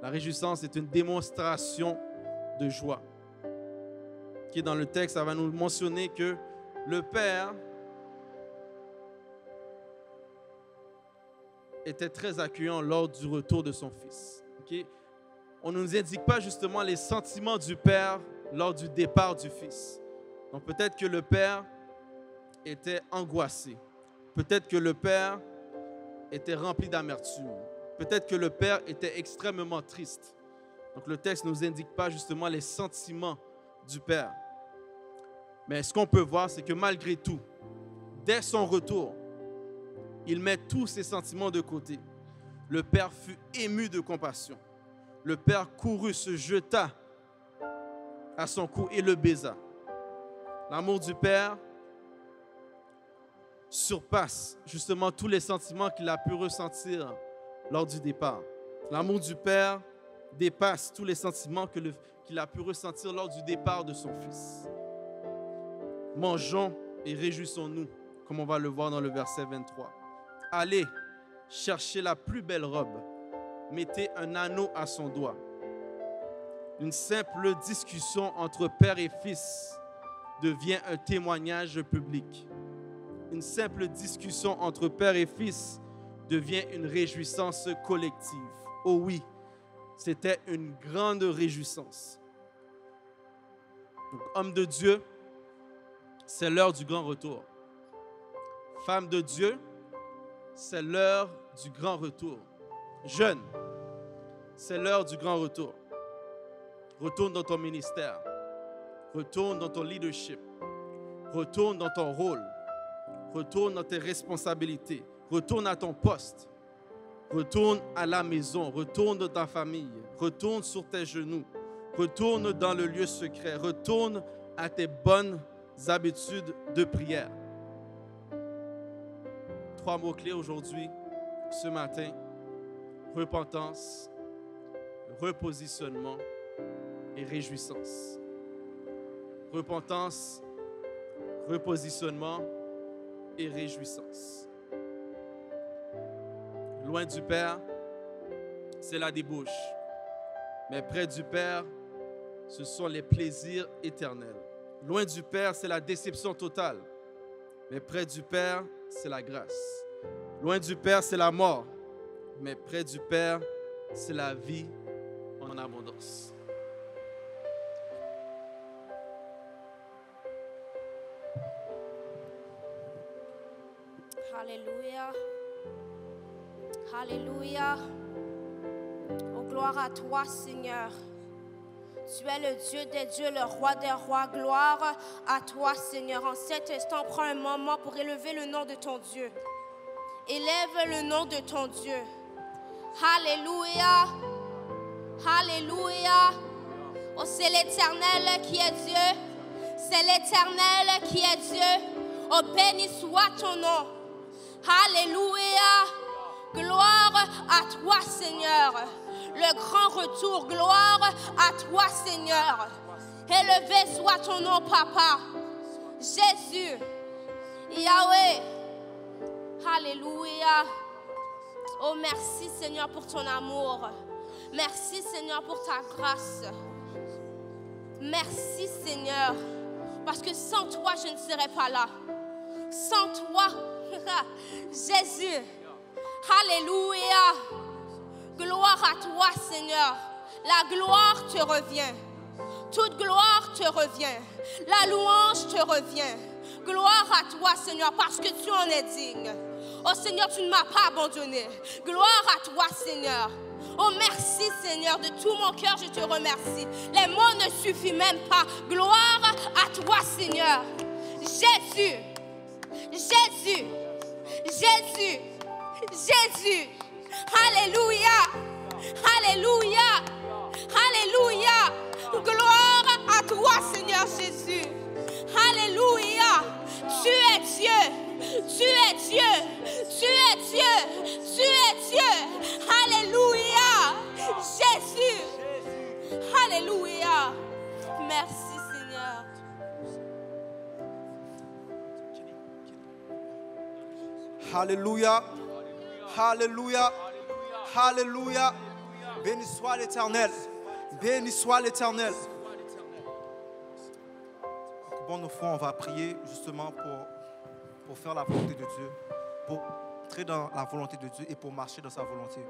La réjouissance est une démonstration de joie. Qui est dans le texte, ça va nous mentionner que le Père était très accueillant lors du retour de son Fils. Okay? On ne nous indique pas justement les sentiments du Père lors du départ du Fils. Donc peut-être que le Père était angoissé. Peut-être que le Père était rempli d'amertume. Peut-être que le Père était extrêmement triste. Donc le texte ne nous indique pas justement les sentiments du Père. Mais ce qu'on peut voir, c'est que malgré tout, dès son retour, il met tous ses sentiments de côté. Le Père fut ému de compassion. Le Père courut, se jeta à son cou et le baisa. L'amour du Père surpasse justement tous les sentiments qu'il a pu ressentir lors du départ. L'amour du Père dépasse tous les sentiments qu'il a pu ressentir lors du départ de son Fils. Mangeons et réjouissons-nous, comme on va le voir dans le verset 23. Allez, cherchez la plus belle robe, mettez un anneau à son doigt, Une simple discussion entre père et fils devient un témoignage public. Une simple discussion entre père et fils devient une réjouissance collective. Oh oui, c'était une grande réjouissance. Donc, homme de Dieu, c'est l'heure du grand retour. Femme de Dieu, c'est l'heure du grand retour. Jeune, c'est l'heure du grand retour. Retourne dans ton ministère. Retourne dans ton leadership. Retourne dans ton rôle. Retourne dans tes responsabilités. Retourne à ton poste. Retourne à la maison. Retourne dans ta famille. Retourne sur tes genoux. Retourne dans le lieu secret. Retourne à tes bonnes habitudes de prière. 3 mots-clés aujourd'hui, ce matin. Repentance, repositionnement et réjouissance. Repentance, repositionnement et réjouissance. Loin du Père, c'est la débauche. Mais près du Père, ce sont les plaisirs éternels. Loin du Père, c'est la déception totale. Mais près du Père, c'est la grâce. Loin du Père, c'est la mort. Mais près du Père, c'est la vie en abondance. Alléluia. Alléluia. Oh, gloire à toi, Seigneur. Tu es le Dieu des dieux, le roi des rois. Gloire à toi, Seigneur. En cet instant, prends un moment pour élever le nom de ton Dieu. Élève le nom de ton Dieu. Alléluia. Alléluia. Oh, c'est l'Éternel qui est Dieu. C'est l'Éternel qui est Dieu. Oh, béni soit ton nom. Alléluia. Gloire à toi, Seigneur. Le grand retour, gloire à toi, Seigneur. Élevé soit ton nom, Papa. Jésus. Yahweh. Alléluia. Oh, merci, Seigneur, pour ton amour. Merci, Seigneur, pour ta grâce. Merci, Seigneur, parce que sans toi, je ne serais pas là. Sans toi, Jésus. Alléluia. Gloire à toi, Seigneur. La gloire te revient. Toute gloire te revient. La louange te revient. Gloire à toi, Seigneur, parce que tu en es digne. Oh Seigneur, tu ne m'as pas abandonné. Gloire à toi, Seigneur. Oh merci, Seigneur, de tout mon cœur, je te remercie. Les mots ne suffisent même pas. Gloire à toi, Seigneur. Jésus. Jésus. Jésus. Jésus. Alléluia. Alléluia. Alléluia. Gloire à toi, Seigneur Jésus. Alléluia. Tu es Dieu. Tu es Dieu. Tu es Dieu. Tu es Dieu. Alléluia. Jésus. Alléluia. Merci, Seigneur. Alléluia. Alléluia. Alléluia. Béni soit l'Éternel. Béni soit l'Éternel. Bon, nos fois, on va prier justement pour faire la volonté de Dieu, pour entrer dans la volonté de Dieu et pour marcher dans sa volonté.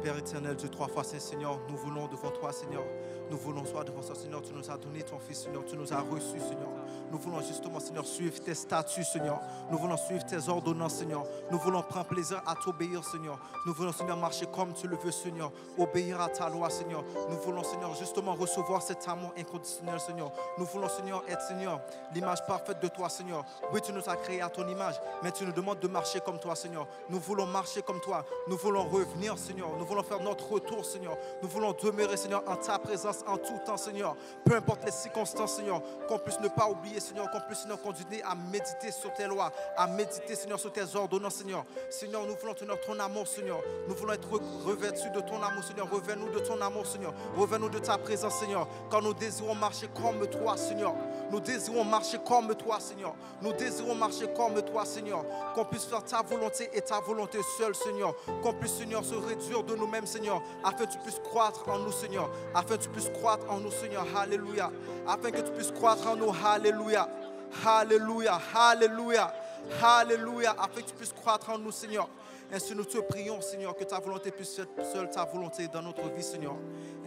Père éternel, Dieu 3 fois Saint Seigneur, nous venons devant toi, Seigneur. Nous voulons soit devant toi, Seigneur. Tu nous as donné ton Fils, Seigneur. Tu nous as reçus, Seigneur. Nous voulons justement, Seigneur, suivre tes statuts, Seigneur. Nous voulons suivre tes ordonnances, Seigneur. Nous voulons prendre plaisir à t'obéir, Seigneur. Nous voulons, Seigneur, marcher comme tu le veux, Seigneur. Obéir à ta loi, Seigneur. Nous voulons, Seigneur, justement recevoir cet amour inconditionnel, Seigneur. Nous voulons, Seigneur, être, Seigneur, l'image parfaite de toi, Seigneur. Oui, tu nous as créés à ton image, mais tu nous demandes de marcher comme toi, Seigneur. Nous voulons marcher comme toi. Nous voulons revenir, Seigneur. Nous voulons faire notre retour, Seigneur. Nous voulons demeurer, Seigneur, en ta présence en tout temps, Seigneur. Peu importe les circonstances, Seigneur, qu'on puisse ne pas oublier, Seigneur, qu'on puisse, Seigneur, continuer à méditer sur tes lois, à méditer, Seigneur, sur tes ordonnances, Seigneur. Seigneur, nous voulons tenir ton amour, Seigneur. Nous voulons être revêtus de ton amour, Seigneur. Reviens-nous de ton amour, Seigneur. Reviens-nous de ta présence, Seigneur. Quand nous désirons marcher comme toi, Seigneur. Nous désirons marcher comme toi, Seigneur. Nous désirons marcher comme toi, Seigneur. Qu'on puisse faire ta volonté et ta volonté seule, Seigneur. Qu'on puisse, Seigneur, se réduire mesure de nous-mêmes, Seigneur, afin que tu puisses croître en nous, Seigneur. Afin que tu puisses croître en nous, Seigneur. Alléluia. Afin que tu puisses croître en nous. Alléluia. Alléluia. Alléluia. Alléluia. Afin que tu puisses croître en nous, Seigneur. Ainsi nous te prions, Seigneur, que ta volonté puisse être seule ta volonté dans notre vie, Seigneur.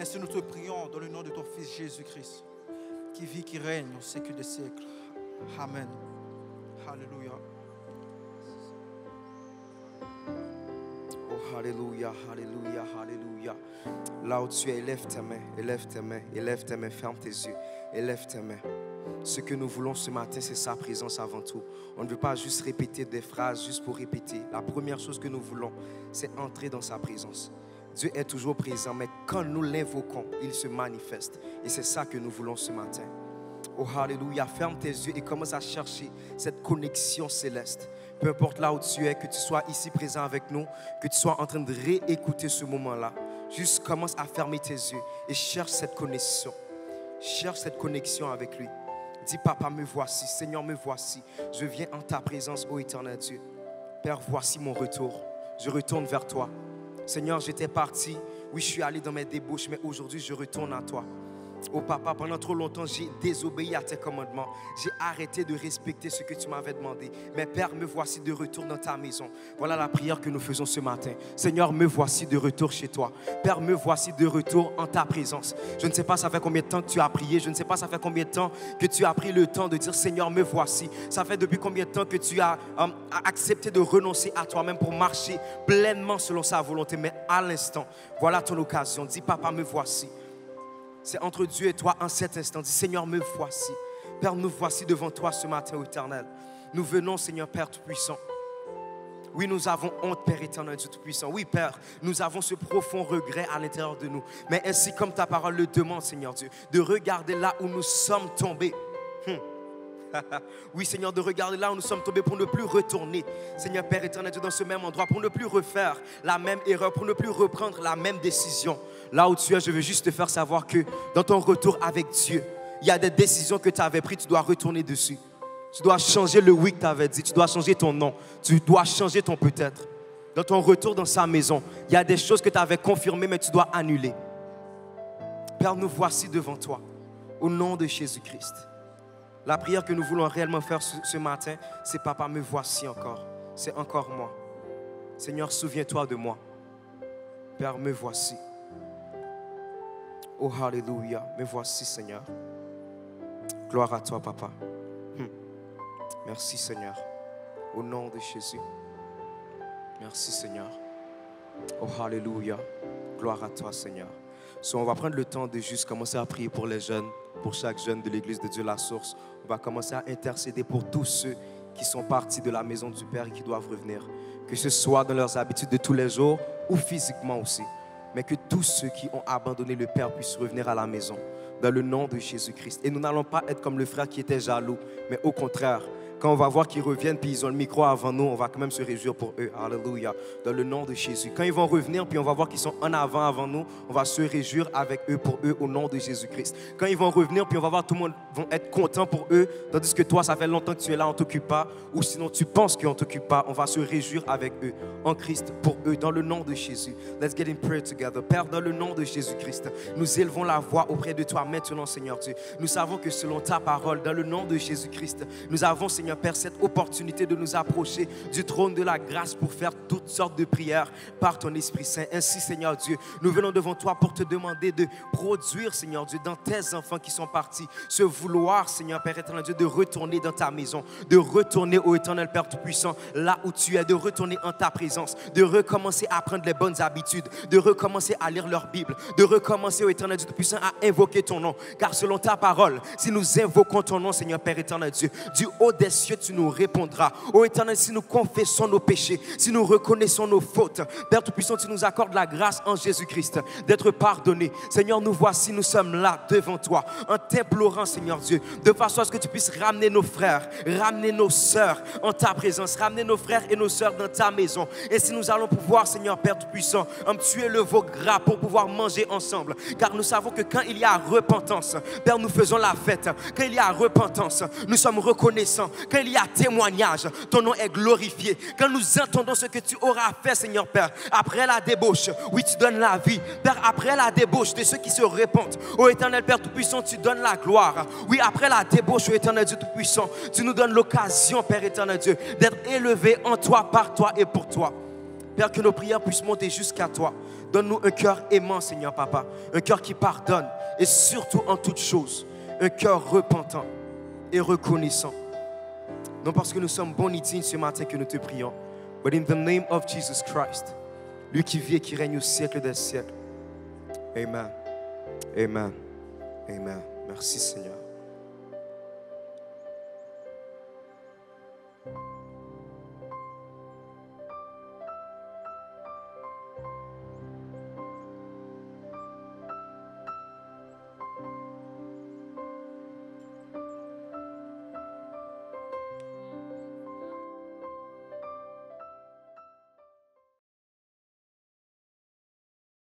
Ainsi nous te prions dans le nom de ton Fils Jésus-Christ, qui vit, qui règne au siècle des siècles. Amen. Alléluia. Oh, alléluia, alléluia, alléluia. Là où tu es, élève tes mains, élève tes mains, élève tes mains, ferme tes yeux, élève tes mains. Ce que nous voulons ce matin, c'est sa présence avant tout. On ne veut pas juste répéter des phrases juste pour répéter. La première chose que nous voulons, c'est entrer dans sa présence. Dieu est toujours présent, mais quand nous l'invoquons, il se manifeste. Et c'est ça que nous voulons ce matin. Oh, alléluia, ferme tes yeux et commence à chercher cette connexion céleste. Peu importe là où tu es, que tu sois ici présent avec nous, que tu sois en train de réécouter ce moment-là, juste commence à fermer tes yeux et cherche cette connexion. Cherche cette connexion avec lui. Dis, Papa, me voici. Seigneur, me voici. Je viens en ta présence, ô éternel Dieu. Père, voici mon retour. Je retourne vers toi. Seigneur, j'étais parti. Oui, je suis allé dans mes débauches, mais aujourd'hui, je retourne à toi. Oh papa, pendant trop longtemps, j'ai désobéi à tes commandements. J'ai arrêté de respecter ce que tu m'avais demandé. Mais Père, me voici de retour dans ta maison. Voilà la prière que nous faisons ce matin. Seigneur, me voici de retour chez toi. Père, me voici de retour en ta présence. Je ne sais pas ça fait combien de temps que tu as prié. Je ne sais pas ça fait combien de temps que tu as pris le temps de dire Seigneur, me voici. Ça fait depuis combien de temps que tu as accepté de renoncer à toi-même pour marcher pleinement selon sa volonté. Mais à l'instant, voilà ton occasion. Dis, Papa, me voici. C'est entre Dieu et toi en cet instant. Dis, Seigneur, me voici. Père, nous voici devant toi ce matin, ô éternel. Nous venons, Seigneur, Père Tout-Puissant. Oui, nous avons honte, Père éternel, Dieu Tout-Puissant. Oui, Père, nous avons ce profond regret à l'intérieur de nous. Mais ainsi comme ta parole le demande, Seigneur Dieu, de regarder là où nous sommes tombés. Oui, Seigneur, de regarder là où nous sommes tombés pour ne plus retourner. Seigneur, Père éternel, Dieu, dans ce même endroit, pour ne plus refaire la même erreur, pour ne plus reprendre la même décision. Là où tu es, je veux juste te faire savoir que dans ton retour avec Dieu, il y a des décisions que tu avais prises, tu dois retourner dessus. Tu dois changer le oui que tu avais dit, tu dois changer ton non, tu dois changer ton peut-être. Dans ton retour dans sa maison, il y a des choses que tu avais confirmées, mais tu dois annuler. Père, nous voici devant toi, au nom de Jésus-Christ. La prière que nous voulons réellement faire ce matin, c'est Papa, me voici encore. C'est encore moi. Seigneur, souviens-toi de moi. Père, me voici. Oh, alléluia. Me voici, Seigneur. Gloire à toi, Papa. Merci, Seigneur. Au nom de Jésus. Merci, Seigneur. Oh, alléluia. Gloire à toi, Seigneur. So, on va prendre le temps de juste commencer à prier pour les jeunes, pour chaque jeune de l'église de Dieu la Source. On va commencer à intercéder pour tous ceux qui sont partis de la maison du Père et qui doivent revenir. Que ce soit dans leurs habitudes de tous les jours ou physiquement aussi. Mais que tous ceux qui ont abandonné le Père puissent revenir à la maison. Dans le nom de Jésus-Christ. Et nous n'allons pas être comme le frère qui était jaloux. Mais au contraire, quand on va voir qu'ils reviennent puis ils ont le micro avant nous, on va quand même se réjouir pour eux. Alléluia. Dans le nom de Jésus. Quand ils vont revenir puis on va voir qu'ils sont en avant nous, on va se réjouir avec eux pour eux au nom de Jésus-Christ. Quand ils vont revenir puis on va voir tout le monde vont être content pour eux, tandis que toi ça fait longtemps que tu es là, on ne t'occupe pas, ou sinon tu penses qu'on ne t'occupe pas, on va se réjouir avec eux en Christ pour eux dans le nom de Jésus. Let's get in prayer together. Père, dans le nom de Jésus-Christ, nous élevons la voix auprès de toi maintenant, Seigneur Dieu. Nous savons que selon ta parole, dans le nom de Jésus-Christ, nous avons, Seigneur Père, cette opportunité de nous approcher du trône de la grâce pour faire toutes sortes de prières par ton Esprit Saint. Ainsi, Seigneur Dieu, nous venons devant toi pour te demander de produire, Seigneur Dieu, dans tes enfants qui sont partis, ce vouloir, Seigneur Père éternel Dieu, de retourner dans ta maison, de retourner au éternel Père Tout-Puissant, là où tu es, de retourner en ta présence, de recommencer à prendre les bonnes habitudes, de recommencer à lire leur Bible, de recommencer au éternel Dieu Tout-Puissant à invoquer ton nom. Car selon ta parole, si nous invoquons ton nom, Seigneur Père éternel Dieu, du haut des cieux, tu nous répondras. Ô éternel, si nous confessons nos péchés, si nous reconnaissons nos fautes, Père Tout-Puissant, tu nous accordes la grâce en Jésus-Christ d'être pardonnés. Seigneur, nous voici, nous sommes là devant toi, en t'implorant, Seigneur Dieu, de façon à ce que tu puisses ramener nos frères, ramener nos sœurs en ta présence, ramener nos frères et nos sœurs dans ta maison. Et si nous allons pouvoir, Seigneur Père Tout-Puissant, tuer le veau gras pour pouvoir manger ensemble. Car nous savons que quand il y a repentance, Père, nous faisons la fête. Quand il y a repentance, nous sommes reconnaissants. quand il y a témoignage, ton nom est glorifié. Quand nous entendons ce que tu auras fait, Seigneur Père, après la débauche, oui, tu donnes la vie. Père, après la débauche de ceux qui se répandent, ô Éternel Père Tout-Puissant, tu donnes la gloire. Oui, après la débauche, ô Éternel Dieu Tout-Puissant, tu nous donnes l'occasion, Père Éternel Dieu, d'être élevés en toi, par toi et pour toi. Père, que nos prières puissent monter jusqu'à toi. Donne-nous un cœur aimant, Seigneur Papa, un cœur qui pardonne et surtout en toutes choses, un cœur repentant et reconnaissant. Non parce que nous sommes bons ni dignes ce matin que nous te prions, but in the name of Jesus Christ, lui qui vit et qui règne au siècle des siècles. Amen. Amen. Amen. Merci Seigneur.